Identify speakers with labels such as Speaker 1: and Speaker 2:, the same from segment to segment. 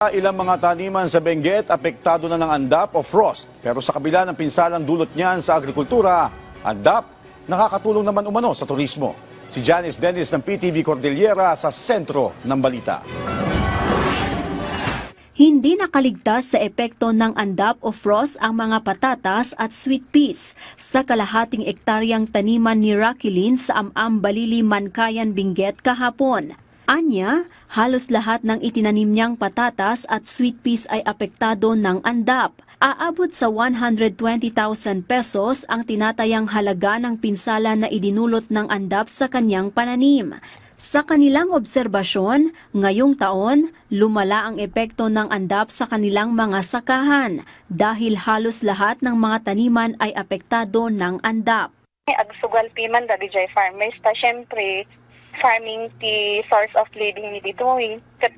Speaker 1: Ilang mga taniman sa Benguet apektado na ng andap o frost. Pero sa kabila ng pinsalang dulot niyan sa agrikultura, andap nakakatulong naman umano sa turismo. Si Janice Dennis ng PTV Cordillera sa sentro ng balita.
Speaker 2: Hindi nakaligtas sa epekto ng andap o frost ang mga patatas at sweet peas sa kalahating ektaryang taniman ni Rocky Lynn sa Amam, Balili, Mankayan, Benguet kahapon. Anya, halos lahat ng itinanim niyang patatas at sweet peas ay apektado ng andap. Aabot sa 120,000 pesos ang tinatayang halaga ng pinsala na idinulot ng andap sa kanyang pananim. Sa kanilang obserbasyon, ngayong taon, lumala ang epekto ng andap sa kanilang mga sakahan dahil halos lahat ng mga taniman ay apektado ng andap.
Speaker 3: Agsugal piman da DJ farmers ta syempre farming ti source of living ni ditoy. Kat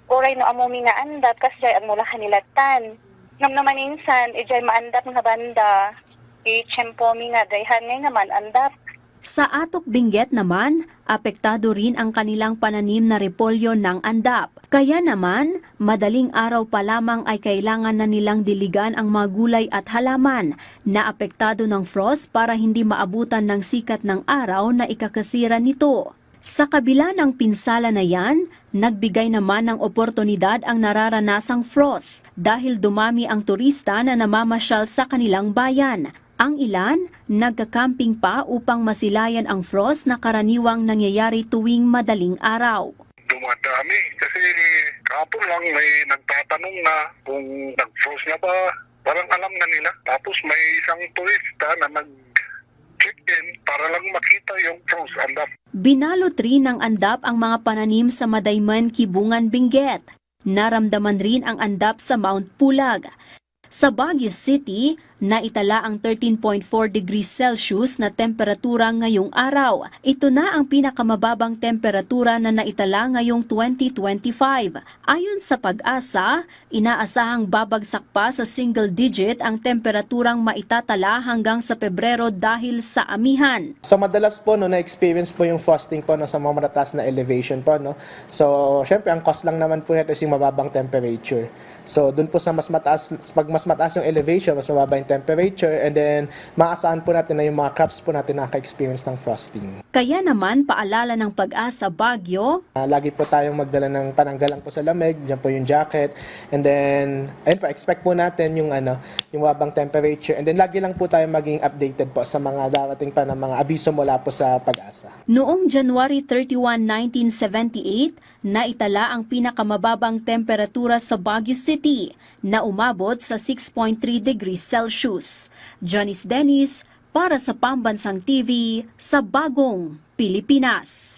Speaker 3: oray no amumi nga andap kas jay ang mula kanilatan. Ngam naman insan ijay maandap nga banda. Tiyempo mi nga dayhan ngay naman andap.
Speaker 2: Sa Atok, Benguet naman, apektado rin ang kanilang pananim na repolyo ng andap. Kaya naman, madaling araw pa lamang ay kailangan na nilang diligan ang mga gulay at halaman na apektado ng frost para hindi maabutan ng sikat ng araw na ikakasira nito. Sa kabila ng pinsala na yan, nagbigay naman ng oportunidad ang nararanasang frost dahil dumami ang turista na namamasyal sa kanilang bayan. Ang ilan, nagkakamping pa upang masilayan ang frost na karaniwang nangyayari tuwing madaling araw.
Speaker 4: Dumadami kasi kapon lang may nagtatanong na kung nag-frost na ba. Parang alam na nila. Tapos may isang turista na nag-check-in para lang makita yung frost andap.
Speaker 2: Binalot rin ng andap ang mga pananim sa Madayman, Kibungan, Benguet. Naramdaman rin ang andap sa Mount Pulag. Sa Baguio City, naitala ang 13.4 degrees Celsius na temperatura ngayong araw. Ito na ang pinakamababang temperatura na naitala ngayong 2025. Ayon sa Pag-asa, inaasahang babagsak pa sa single digit ang temperaturang maitatala hanggang sa Pebrero dahil sa amihan.
Speaker 5: So madalas po na-experience po yung frosting po sa mga matataas na elevation po. So syempre ang cause lang naman po nito is yung mababang temperature. So doon po sa mas mataas, pag mas mataas yung elevation, mas mababa yung temperature, and then maasahan po natin na yung mga crops po natin nakaka-experience ng frosting.
Speaker 2: Kaya naman paalala ng Pag-asa Baguio,
Speaker 5: Lagi po tayong magdala ng pananggalang po sa lamig, dyan po yung jacket, and then ayun po, expect po natin yung mababang temperature, and then lagi lang po tayong maging updated po sa mga darating pa ng mga abiso mula po sa Pag-asa.
Speaker 2: Noong January 31, 1978, naitala ang pinakamababang temperatura sa Baguio City na umabot sa 6.3 degrees Celsius. Janice Dennis para sa Pambansang TV sa Bagong Pilipinas.